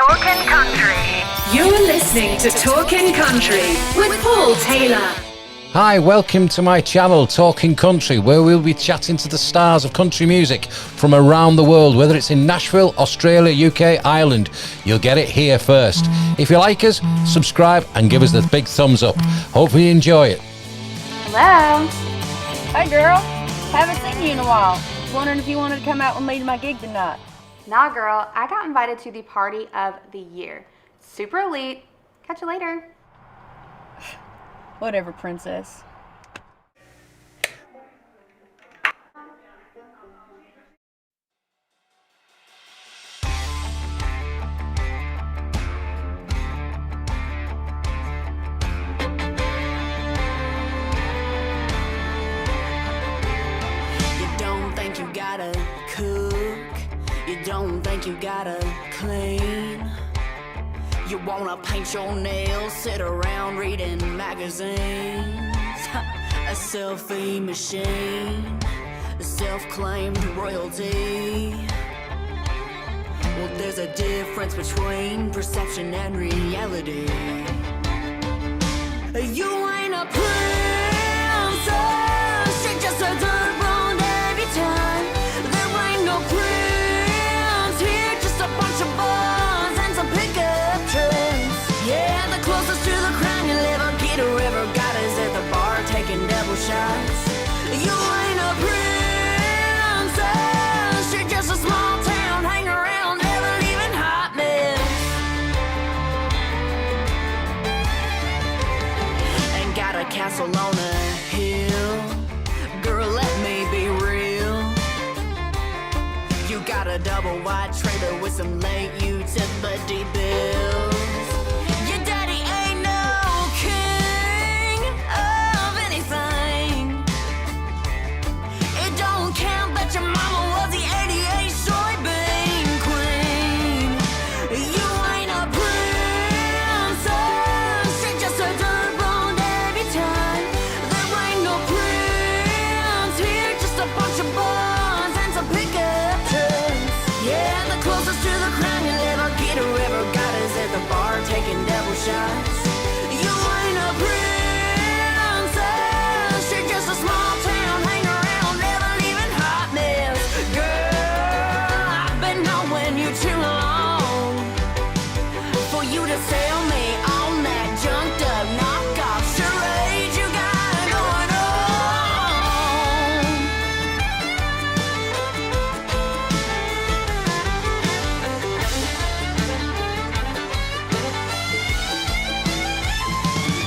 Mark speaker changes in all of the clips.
Speaker 1: Talkin' Country.
Speaker 2: You're listening to Talkin' Country with Paul Taylor.
Speaker 3: Hi, welcome to my channel, Talking Country, where we'll be chatting to the stars of country music from around the world, whether it's in Nashville, Australia, UK, Ireland. You'll get it here first. If you like us, subscribe and give us the big thumbs up. Hopefully you enjoy it.
Speaker 4: Hello. Hi, girl. Haven't seen you in a while. Wondering if you wanted to come out with me to my gig tonight.
Speaker 5: Nah, girl. I got invited to the party of the year. Super elite. Catch you later.
Speaker 4: Whatever, princess.
Speaker 6: You don't think you gotta cook. You don't think you gotta clean. You wanna paint your nails, sit around reading magazines. A selfie machine, self-claimed royalty. Well, there's a difference between perception and reality. You ain't a princess, you're just a dirt-born debutante. There ain't no prince here, just a bunch of bars and some pickup trucks. Yeah, the closest to the crown you'll ever get or ever got is at the bar taking double shots. You ain't a princess, you're just a small town, hang around, never leaving hot mess. Ain't got a castle on a hill, girl, let me be real. You got a double wide trailer with some late utility bills. Your daddy ain't no king of anything. It don't count that your mama was the 88 soybean queen. You ain't a princess, you're just a dirt-born debutante. There ain't no prince here, just a bunch of bars and some pickup trucks. Yeah, the closest to the crown you'll ever get or ever got is at the bar taking double shots. You ain't a princess, you're just a small town, hang around, never leaving hot mess. Girl, I've been knowing you too long for you to sell me on that junked up knockoff charade you got going on.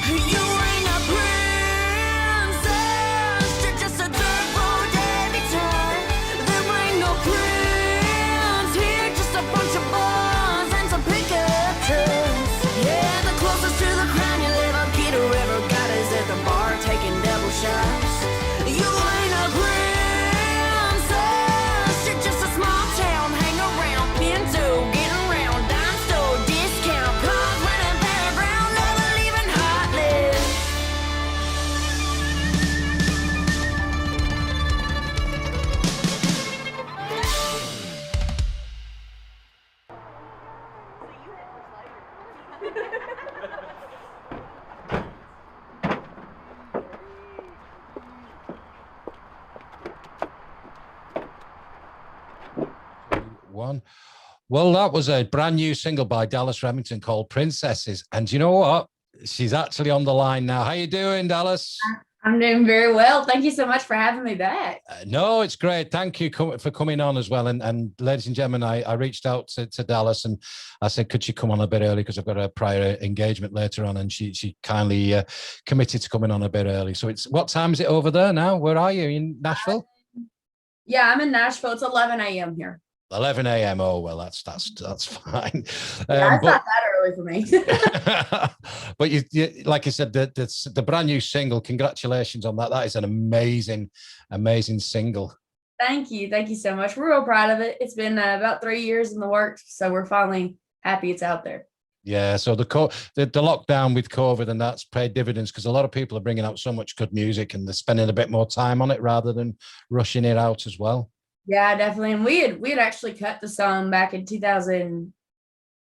Speaker 6: You ain't a princess, you're just a dirt-road debutante. There ain't no prince here, just a bunch of bars and some pickup trucks. Yeah, the closest to the crown you'll ever get or ever got is at the bar taking double shots. You ain't a princess, you're just a small town, hang around, Pinto, get around, dime store, discount, cars running background, never leaving hot list.
Speaker 3: One. Well, that was a brand new single by Dallas Remington called Princesses. And you know what? She's actually on the line now. How you doing, Dallas?
Speaker 7: I'm doing very well. Thank you so much for having me back.
Speaker 3: No, it's great. Thank you for coming on as well. And ladies and gentlemen, I reached out to Dallas and I said, could she come on a bit early because I've got a prior engagement later on, and she kindly committed to coming on a bit early. So what time is it over there now? Where are you, in Nashville?
Speaker 7: Yeah, I'm in Nashville. It's 11 a.m. here.
Speaker 3: 11 a.m. Oh, well, that's fine.
Speaker 7: Yeah, it's not that early for me.
Speaker 3: But you, like I said, the brand new single, congratulations on that. That is an amazing single.
Speaker 7: Thank you. Thank you so much. We're real proud of it. It's been about 3 years in the works, so we're finally happy it's out there.
Speaker 3: Yeah, so the lockdown with COVID and that's paid dividends because a lot of people are bringing out so much good music and they're spending a bit more time on it rather than rushing it out as well.
Speaker 7: Yeah, definitely. And we had actually cut the song back in 2018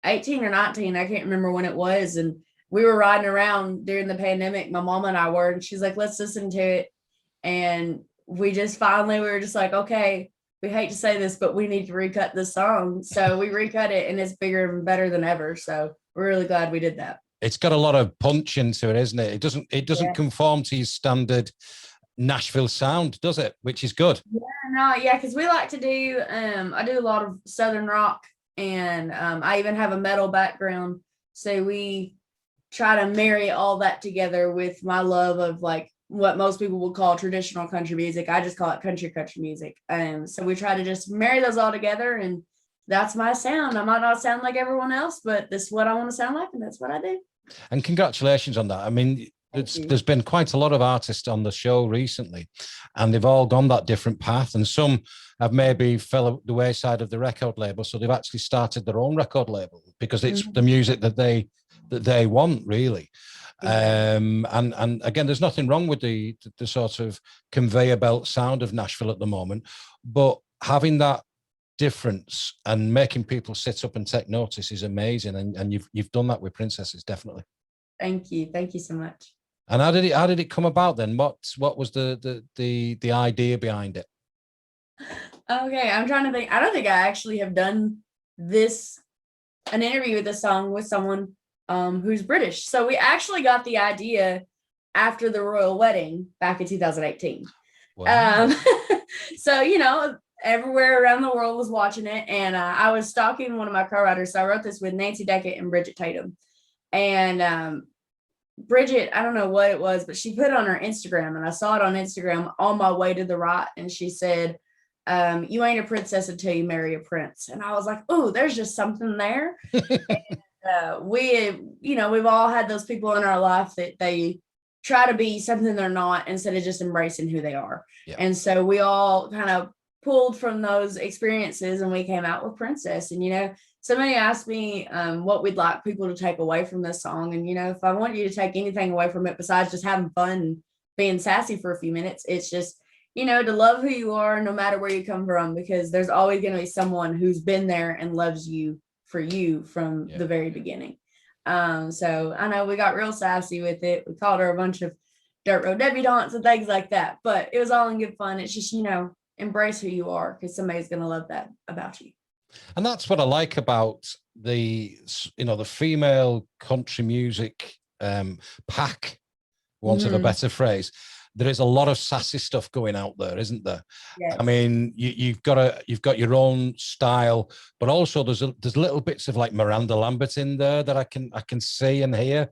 Speaker 7: 18 or 19. I can't remember when it was. And we were riding around during the pandemic. My mom and I were, and she's like, let's listen to it. And we were just like, okay, we hate to say this, but we need to recut this song. So we recut it, and it's bigger and better than ever. So we're really glad we did that.
Speaker 3: It's got a lot of punch into it, isn't it? It doesn't conform to your standard Nashville sound, does it? Which is good.
Speaker 7: Because we like to do I do a lot of Southern rock, and I even have a metal background. So we try to marry all that together with my love of like what most people would call traditional country music. I just call it country music. So we try to just marry those all together, and that's my sound. I might not sound like everyone else, but this is what I want to sound like, and that's what I do.
Speaker 3: And congratulations on that. I mean, there's been quite a lot of artists on the show recently, and they've all gone that different path, and some have maybe fell the wayside of the record label, so they've actually started their own record label because it's the music that they want, really. And again, there's nothing wrong with the sort of conveyor belt sound of Nashville at the moment, but having that difference and making people sit up and take notice is amazing, and you've done that with Princesses, definitely.
Speaker 7: Thank you so much.
Speaker 3: And how did it come about then? What was the idea behind it?
Speaker 7: Okay, I'm trying to think. I don't think I actually have done an interview with this song with someone who's British. So we actually got the idea after the royal wedding back in 2018. Wow. So, everywhere around the world was watching it. And I was stalking one of my co-writers. So I wrote this with Nancy Deckett and Bridget Tatum. And Bridget, I don't know what it was, but she put it on her Instagram, and I saw it on Instagram on my way to the right. And she said, you ain't a princess until you marry a prince. And I was like, oh, there's just something there. And, we've all had those people in our life that they try to be something they're not instead of just embracing who they are. Yeah. And so we all kind of pulled from those experiences, and we came out with Princess. And, somebody asked me what we'd like people to take away from this song. And, if I want you to take anything away from it besides just having fun and being sassy for a few minutes, it's just, to love who you are no matter where you come from, because there's always going to be someone who's been there and loves you for you from the very beginning. So I know we got real sassy with it. We called her a bunch of dirt road debutantes and things like that, but it was all in good fun. It's just, embrace who you are, because somebody's going to love that about you.
Speaker 3: And that's what I like about the female country music pack, want of a better phrase. There is a lot of sassy stuff going out there, isn't there? Yes. I mean, you've got your own style, but also there's little bits of like Miranda Lambert in there that I can see and hear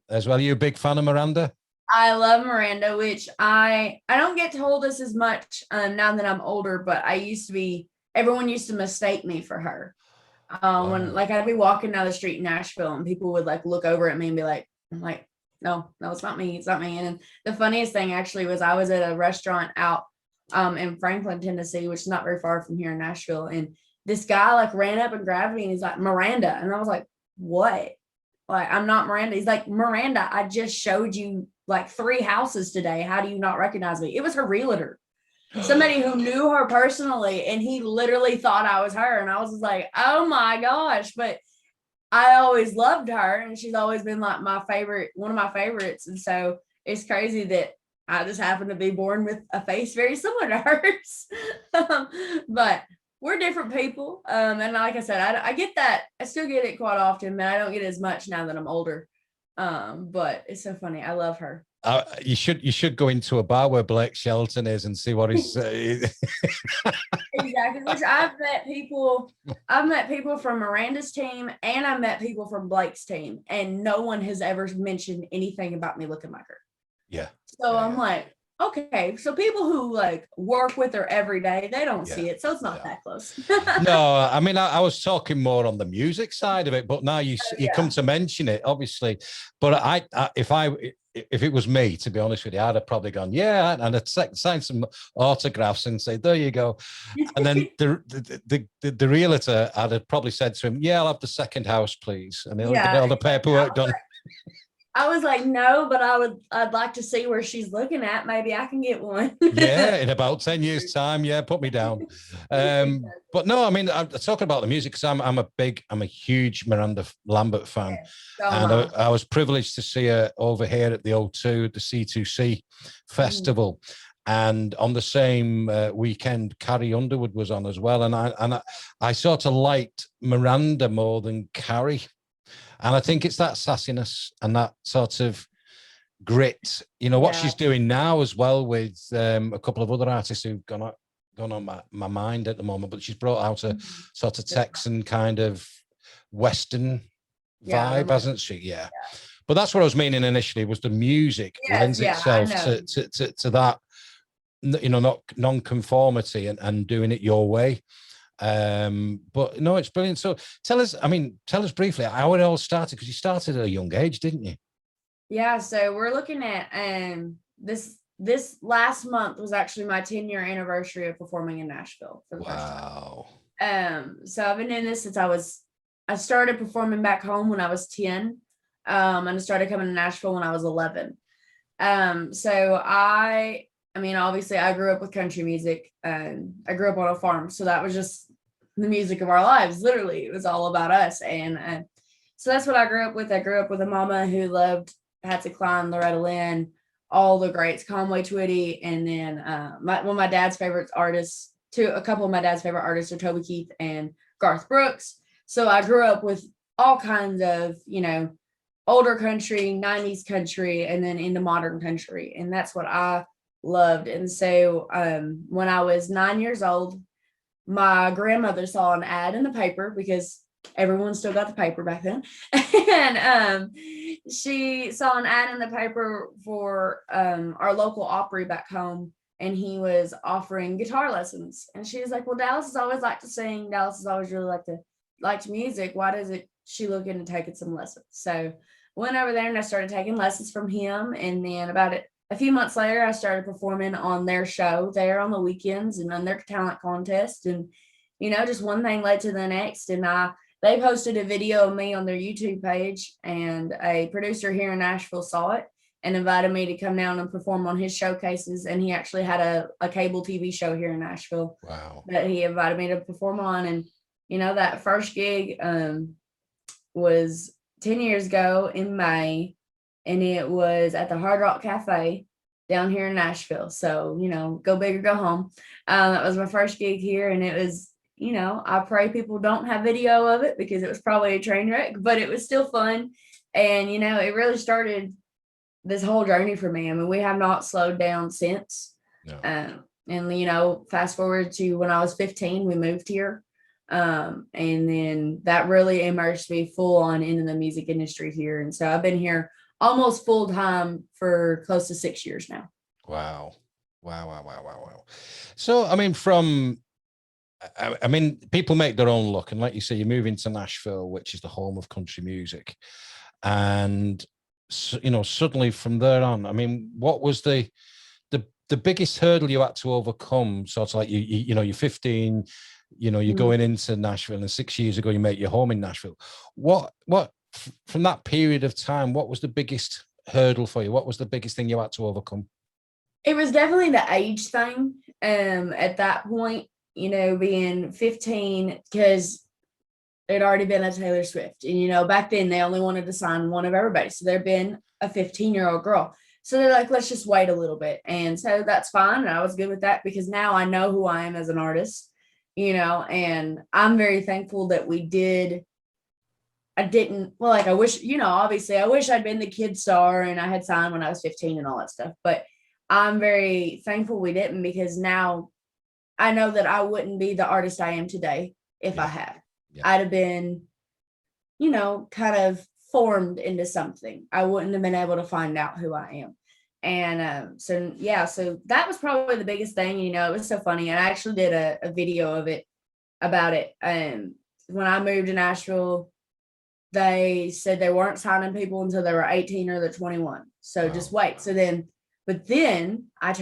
Speaker 3: as well. Are you a big fan of Miranda?
Speaker 7: I love Miranda, which I don't get told this as much now that I'm older, but everyone used to mistake me for her. When like I'd be walking down the street in Nashville, and people would like look over at me and be like, I'm like, no, it's not me. It's not me. And the funniest thing actually was I was at a restaurant out in Franklin, Tennessee, which is not very far from here in Nashville. And this guy like ran up and grabbed me, and he's like, Miranda. And I was like, what? Like, I'm not Miranda. He's like, Miranda, I just showed you like 3 houses today. How do you not recognize me? It was her realtor. Somebody who knew her personally, and he literally thought I was her. And I was just like, oh my gosh. But I always loved her, and she's always been like one of my favorites. And so it's crazy that I just happen to be born with a face very similar to hers. But we're different people. And like I said, I get that. I still get it quite often, but I don't get it as much now that I'm older. But it's so funny. I love her.
Speaker 3: You should go into a bar where Blake Shelton is and see what he's
Speaker 7: exactly. Which I've met people from Miranda's team, and I've met people from Blake's team, and no one has ever mentioned anything about me looking like her.
Speaker 3: Yeah.
Speaker 7: So I'm like, okay, so people who like work with her every day, they don't see it, so it's not that close.
Speaker 3: No, I mean, I was talking more on the music side of it, but now you come to mention it, obviously. But if it was me, to be honest with you, I'd have probably gone, and I'd sign some autographs and say, there you go. And then the realtor, I'd have probably said to him, I'll have the second house, please. And he'll get all the paperwork done.
Speaker 7: I was like, no, but I'd like to see where she's looking at. Maybe I can get one.
Speaker 3: Yeah, in about 10 years' time. Yeah, put me down. But no, I mean, I'm talking about the music because I'm a huge Miranda Lambert fan.
Speaker 7: So
Speaker 3: And I was privileged to see her over here at the O2, the C2C festival. And on the same weekend, Carrie Underwood was on as well. And I sort of liked Miranda more than Carrie. And I think it's that sassiness and that sort of grit, what she's doing now as well with a couple of other artists who've gone on my mind at the moment, but she's brought out a sort of Texan kind of Western vibe, hasn't she? Yeah. But that's what I was meaning initially, was the music lends itself to that, not non-conformity and doing it your way. But no, it's brilliant. So tell us briefly how it all started, because you started at a young age, didn't you?
Speaker 7: Yeah, so we're looking at this last month was actually my 10-year anniversary of performing in Nashville for the first time. So I've been doing this since I started performing back home when I was 10. And I started coming to Nashville when I was 11. So I mean, obviously I grew up with country music, and I grew up on a farm. So that was just the music of our lives. Literally, it was all about us. And so that's what I grew up with. I grew up with a mama who loved Patsy Cline, Loretta Lynn, all the greats, Conway Twitty. And then one of my dad's favorite artists, a couple of my dad's favorite artists are Toby Keith and Garth Brooks. So I grew up with all kinds of, older country, 90s country, and then into modern country. And that's what I loved. And so when I was 9 years old, my grandmother saw an ad in the paper, because everyone still got the paper back then. And she saw an ad in the paper for our local Opry back home, and he was offering guitar lessons. And she was like, well, Dallas has always liked to sing. Dallas has always really liked music. Why doesn't she look into taking some lessons? So went over there and I started taking lessons from him. And then about a few months later, I started performing on their show there on the weekends and on their talent contest. And, just one thing led to the next. And they posted a video of me on their YouTube page, and a producer here in Nashville saw it and invited me to come down and perform on his showcases. And he actually had a cable TV show here in Nashville.
Speaker 3: Wow.
Speaker 7: That he invited me to perform on. And, that first gig was 10 years ago in May, and it was at the Hard Rock Cafe down here in Nashville. So, go big or go home. That was my first gig here, and it was, I pray people don't have video of it, because it was probably a train wreck, but it was still fun. And, it really started this whole journey for me. I mean, we have not slowed down since.
Speaker 3: No.
Speaker 7: And, fast forward to when I was 15, we moved here. And then that really immersed me full on into the music industry here. And so I've been here almost full time for close to 6 years now.
Speaker 3: Wow. So, I mean, people make their own luck. And like you say, you move into Nashville, which is the home of country music. And, suddenly from there on, I mean, what was the biggest hurdle you had to overcome? Sort of like, you're 15, you're going into Nashville, and 6 years ago you make your home in Nashville. What from that period of time, what was the biggest hurdle for you? What was the biggest thing you had to overcome?
Speaker 7: It was definitely the age thing. At that point, being 15, because there'd already been a Taylor Swift, and back then they only wanted to sign one of everybody. So there'd been a 15-year-old girl. So they're like, let's just wait a little bit. And so that's fine. And I was good with that, because now I know who I am as an artist. And I'm very thankful that we did. I wish, obviously I wish I'd been the kid star and I had signed when I was 15 and all that stuff, but I'm very thankful we didn't, because now I know that I wouldn't be the artist I am today if I had. I'd have been, kind of formed into something. I wouldn't have been able to find out who I am. And so that was probably the biggest thing. It was so funny. And I actually did a video of it about it. When I moved to Nashville, they said they weren't signing people until they were 18 or they're 21. So just wait. But then I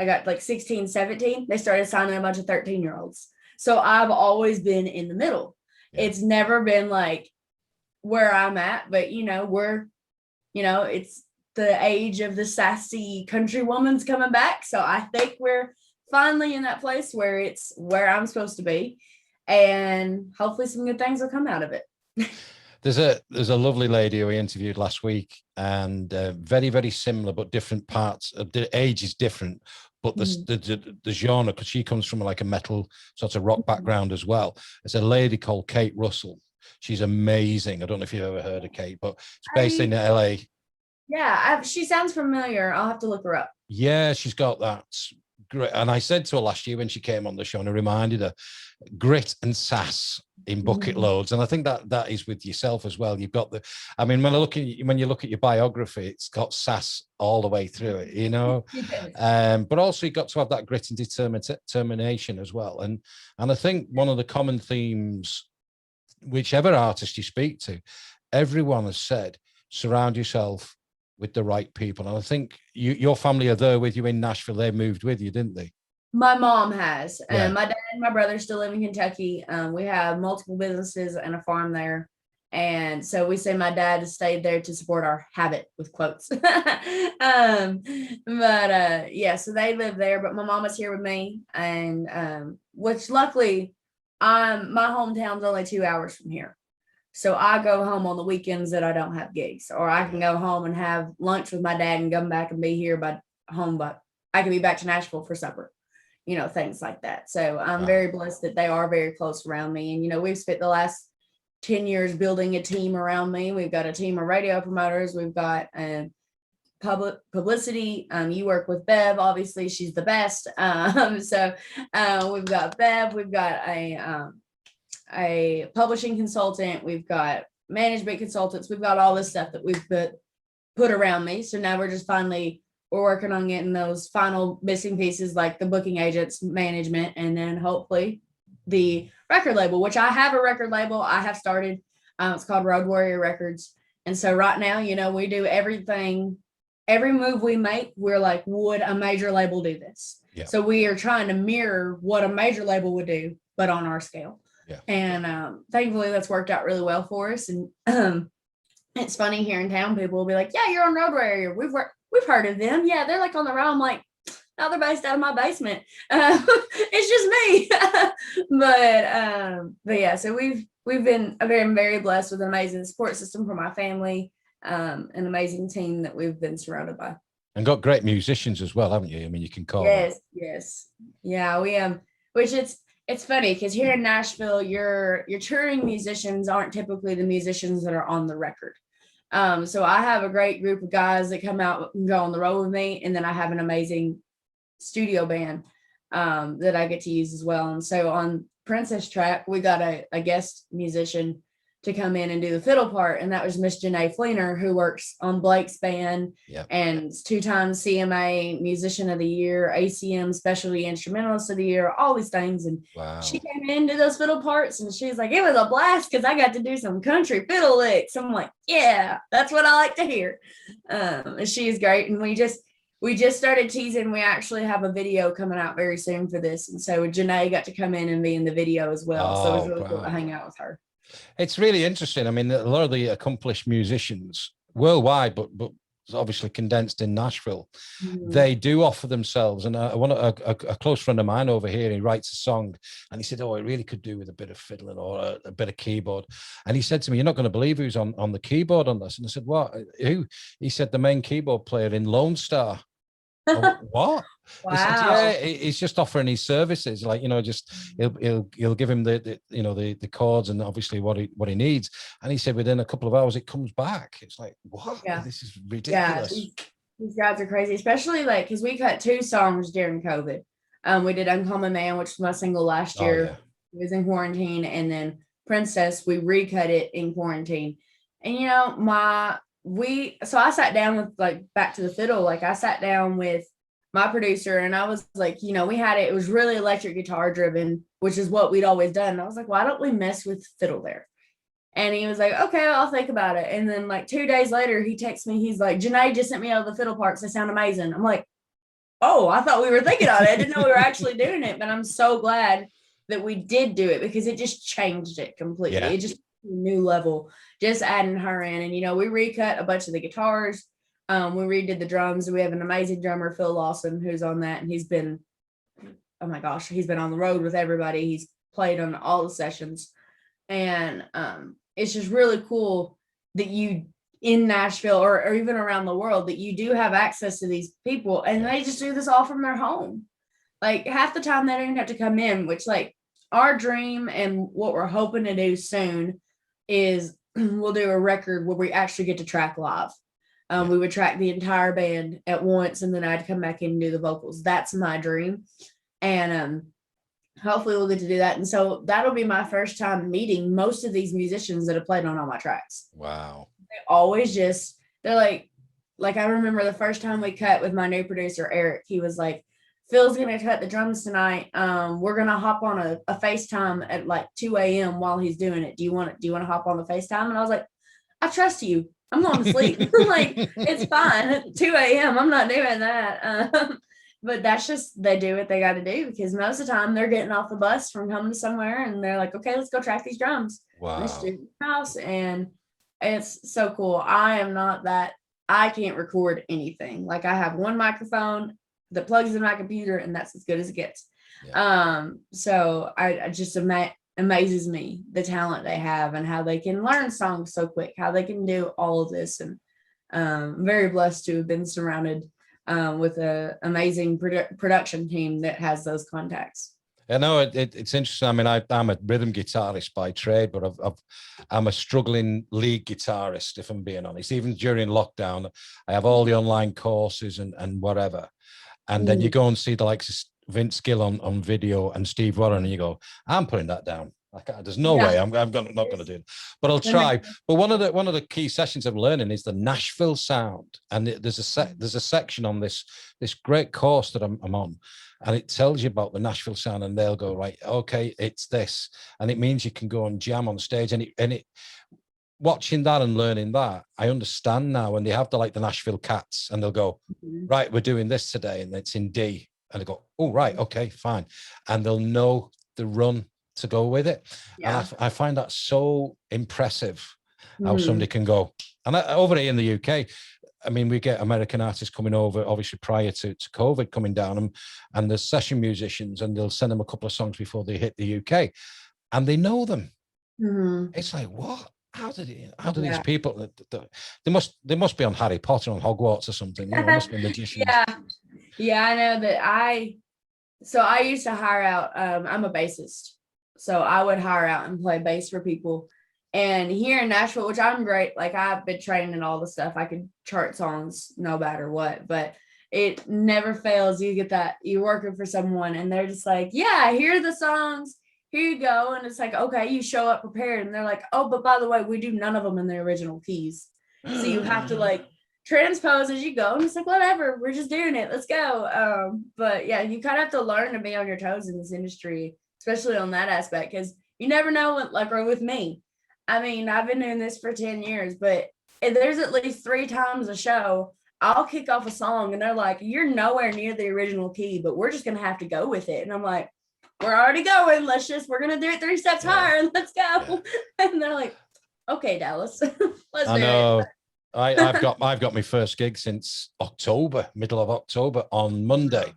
Speaker 7: got like 16, 17. They started signing a bunch of 13-year-olds. So I've always been in the middle. Yeah. It's never been like where I'm at, but we're it's the age of the sassy country woman's coming back. So I think we're finally in that place where it's where I'm supposed to be, and hopefully some good things will come out of it.
Speaker 3: There's a lovely lady who we interviewed last week, and very, very similar, but different parts. The age is different, but the genre, because she comes from like a metal sort of rock background as well. There's a lady called Kate Russell. She's amazing. I don't know if you've ever heard of Kate, but it's based in LA.
Speaker 7: Yeah, she sounds familiar. I'll have to look her up.
Speaker 3: Yeah, she's got that great. And I said to her last year when she came on the show, and I reminded her, grit and sass in bucket loads. And I think that is with yourself as well. You've got when you look at your biography, it's got sass all the way through it, but also you've got to have that grit and determination as well. And I think one of the common themes, whichever artist you speak to, everyone has said, surround yourself with the right people. And I think your family are there with you in Nashville. They moved with you, didn't they?
Speaker 7: My mom has, and my dad and my brother still live in Kentucky. We have multiple businesses and a farm there. And so we say my dad has stayed there to support our habit, with quotes. So they live there, but my mama's here with me. And which luckily, my hometown's only 2 hours from here. So I go home on the weekends that I don't have gigs, or I can go home and have lunch with my dad and come back and be here but I can be back to Nashville for supper. Things like that. So I'm very blessed that they are very close around me. And, we've spent the last 10 years building a team around me. We've got a team of radio promoters. We've got publicity. You work with Bev. Obviously, she's the best. So we've got Bev. We've got a publishing consultant. We've got management consultants. We've got all this stuff that we've put around me. So now we're working on getting those final missing pieces, like the booking agents, management, and then hopefully the record label, which I have a record label I have started. It's called Road Warrior Records. And so right now, we do everything, every move we make, we're like, would a major label do this? Yeah. So we are trying to mirror what a major label would do, but on our scale. Yeah. And thankfully that's worked out really well for us. And it's funny, here in town, people will be like, yeah, you're on Road Warrior. We've heard of them. Yeah, they're like on the road. I'm like, no, they're based out of my basement. It's just me. But yeah, so we've been very, very blessed with an amazing support system for my family, an amazing team that we've been surrounded by.
Speaker 3: And got great musicians as well, haven't you? I mean, you can call.
Speaker 7: Yes. Yeah, we which it's funny because here in Nashville, your touring musicians aren't typically the musicians that are on the record. So I have a great group of guys that come out and go on the road with me. And then I have an amazing studio band that I get to use as well. And so on Princess track, we got a guest musician to come in and do the fiddle part. And that was Miss Janae Fleener, who works on Blake's band. Yep. And 2-time CMA Musician of the Year, ACM Specialty Instrumentalist of the Year, all these things. And she came in, did those fiddle parts, and she's like, it was a blast because I got to do some country fiddle licks. I'm like, yeah, that's what I like to hear. And she is great. And we just started teasing. We actually have a video coming out very soon for this. And so Janae got to come in and be in the video as well. So it was really cool to hang out with her.
Speaker 3: It's really interesting. I mean, a lot of the accomplished musicians worldwide, but obviously condensed in Nashville, they do offer themselves. And a close friend of mine over here, he writes a song, and he said, "Oh, it really could do with a bit of fiddling or a bit of keyboard." And he said to me, "You're not going to believe who's on the keyboard on this." And I said, "What? Who?" He said, "The main keyboard player in Lone Star." Oh, what? Wow. He said, yeah, he's just offering his services, like, just he'll give him the chords and obviously what he needs. And he said within a couple of hours it comes back. It's like, what? Yeah. This is ridiculous.
Speaker 7: Yeah, these guys are crazy, especially like because we cut 2 songs during COVID. We did Uncommon Man, which was my single last year. It was in quarantine, and then Princess, we recut it in quarantine. And so I sat down with, like, back to the fiddle, like I sat down with my producer and I was like, we had it was really electric guitar driven, which is what we'd always done. And I was like, why don't we mess with fiddle there? And he was like, okay, I'll think about it. And then like 2 days later, he texts me, he's like, Janae just sent me all the fiddle parts. They sound amazing. I'm like, oh, I thought we were thinking on it. I didn't know we were actually doing it, but I'm so glad that we did do it because it just changed it completely. Yeah. It just new level, just adding her in. And, we recut a bunch of the guitars. We redid the drums. We have an amazing drummer, Phil Lawson, who's on that. And he's been, oh my gosh, he's been on the road with everybody. He's played on all the sessions. And it's just really cool that you in Nashville or even around the world that you do have access to these people and they just do this all from their home. Like half the time they don't even have to come in, which like our dream and what we're hoping to do soon is we'll do a record where we actually get to track live. We would track the entire band at once and then I'd come back in and do the vocals. That's my dream. And hopefully we'll get to do that. And so that'll be my first time meeting most of these musicians that have played on all my tracks.
Speaker 3: Wow.
Speaker 7: They always just, they're like I remember the first time we cut with my new producer, Eric, he was like, Phil's going to cut the drums tonight. We're going to hop on a FaceTime at like 2 a.m. while he's doing it. Do you want to hop on the FaceTime? And I was like, I trust you. I'm going to sleep. Like, it's fine. At 2 a.m. I'm not doing that. But that's just, they do what they got to do because most of the time they're getting off the bus from coming to somewhere and they're like, okay, let's go track these drums.
Speaker 3: Wow.
Speaker 7: Let's do the house. And it's so cool. I am not that, I can't record anything. Like I have one microphone that plugs in my computer and that's as good as it gets. Yeah. So I just amazes me the talent they have and how they can learn songs so quick, how they can do all of this. And I'm very blessed to have been surrounded with an amazing production team that has those contacts.
Speaker 3: I know it's interesting. I mean, I'm a rhythm guitarist by trade, but I'm a struggling lead guitarist, if I'm being honest. Even during lockdown, I have all the online courses and whatever. And then you go and see the likes of Vince Gill on video and Steve Warren, and you go, I'm putting that down. There's no way I'm not going to do it, but I'll try. But one of the key sessions I'm learning is the Nashville sound, and there's a section on this great course that I'm on, and it tells you about the Nashville sound, and they'll go, right, okay, it's this, and it means you can go and jam on stage, and it watching that and learning that, I understand now. When they have the Nashville Cats, and they'll go, right, we're doing this today, and it's in D, and they go, oh right, okay, fine, and they'll know the run to go with it. Yeah. And I find that so impressive how somebody can go. And over here in the UK, I mean, we get American artists coming over, obviously prior to COVID coming down, and there's session musicians, and they'll send them a couple of songs before they hit the UK, and they know them. It's like, what? How do these people? They must be on Harry Potter on Hogwarts or something. They must be magicians.
Speaker 7: Yeah, I know that. So I used to hire out. I'm a bassist. So I would hire out and play bass for people. And here in Nashville, which I'm great, like I've been trained in all the stuff. I can chart songs no matter what, but it never fails. You get that, you're working for someone and they're just like, yeah, here are the songs, here you go. And it's like, okay, you show up prepared. And they're like, oh, but by the way, we do none of them in the original keys. So you have to like transpose as you go. And it's like, whatever, we're just doing it. Let's go. But yeah, you kind of have to learn to be on your toes in this industry, especially on that aspect, because you never know what, like, or with me. I mean, I've been doing this for 10 years, but if there's at least 3 times a show, I'll kick off a song and they're like, you're nowhere near the original key, but we're just going to have to go with it. And I'm like, we're already going. We're going to do it 3 steps higher and let's go. And they're like, okay, Dallas, let's do it.
Speaker 3: I've got my first gig since middle of October on Monday.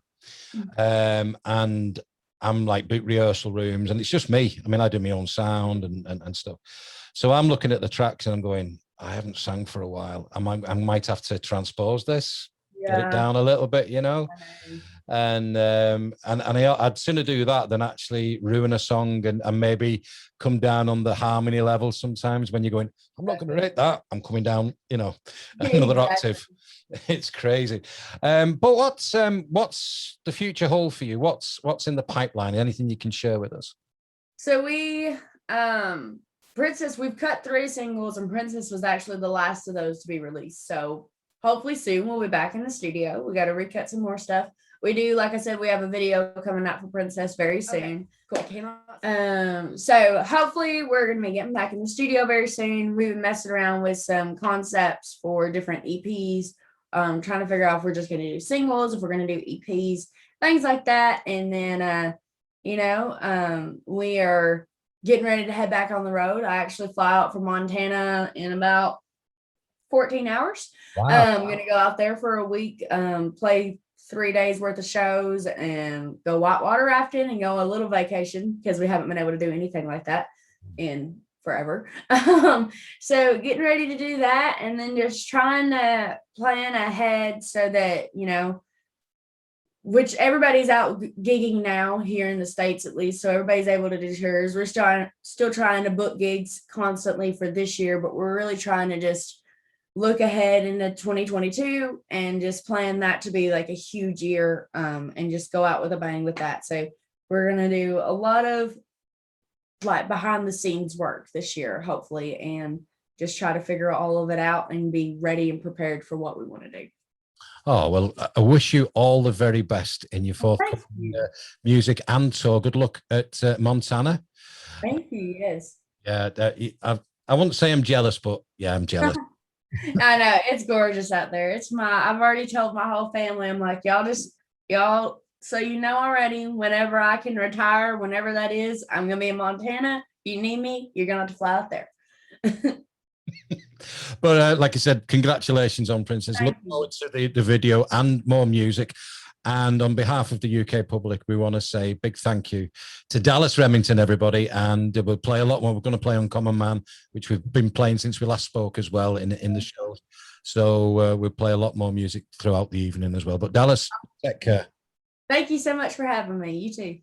Speaker 3: And I'm like boot rehearsal rooms and it's just me. I mean, I do my own sound and stuff. So I'm looking at the tracks and I'm going, I haven't sang for a while. I might have to transpose this, get it down a little bit, and I'd sooner do that than actually ruin a song and maybe come down on the harmony level sometimes when you're going, I'm not going to rate that. I'm coming down, another octave. It's crazy. But what's the future hold for you? What's in the pipeline? Anything you can share with us?
Speaker 7: So we, Princess, we've cut 3 singles and Princess was actually the last of those to be released. So hopefully soon we'll be back in the studio. We got to recut some more stuff. We do, like I said, we have a video coming out for Princess very soon. Okay. Cool. So hopefully we're going to be getting back in the studio very soon. We've been messing around with some concepts for different EPs. Trying to figure out if we're just going to do singles, if we're going to do EPs, things like that. And then, we are getting ready to head back on the road. I actually fly out from Montana in about 14 hours.
Speaker 3: Wow.
Speaker 7: I'm going to go out there for a week, play 3 days worth of shows and go whitewater rafting and go a little vacation because we haven't been able to do anything like that in forever. So getting ready to do that and then just trying to plan ahead so that, you know, which everybody's out gigging now here in the States, at least. So everybody's able to do tours. We're still trying to book gigs constantly for this year, but we're really trying to just look ahead into 2022 and just plan that to be like a huge year, and just go out with a bang with that. So we're going to do a lot of like behind the scenes work this year, hopefully, and just try to figure all of it out and be ready and prepared for what we want to do.
Speaker 3: Oh, well, I wish you all the very best in your forthcoming music and tour. Good luck at Montana.
Speaker 7: Thank you. Yes.
Speaker 3: Yeah, I wouldn't say I'm jealous, but yeah, I'm jealous.
Speaker 7: I know it's gorgeous out there. I've already told my whole family, I'm like, y'all, so you know already, whenever I can retire, whenever that is, I'm going to be in Montana. If you need me, you're going to have to fly out there.
Speaker 3: But like I said, congratulations on Princess. Look forward to the video and more music. And on behalf of the UK public, we want to say big thank you to Dallas Remington, everybody. And we'll play a lot more. We're going to play Uncommon Man, which we've been playing since we last spoke as well in the show. So we'll play a lot more music throughout the evening as well. But Dallas, take care.
Speaker 7: Thank you so much for having me. You too.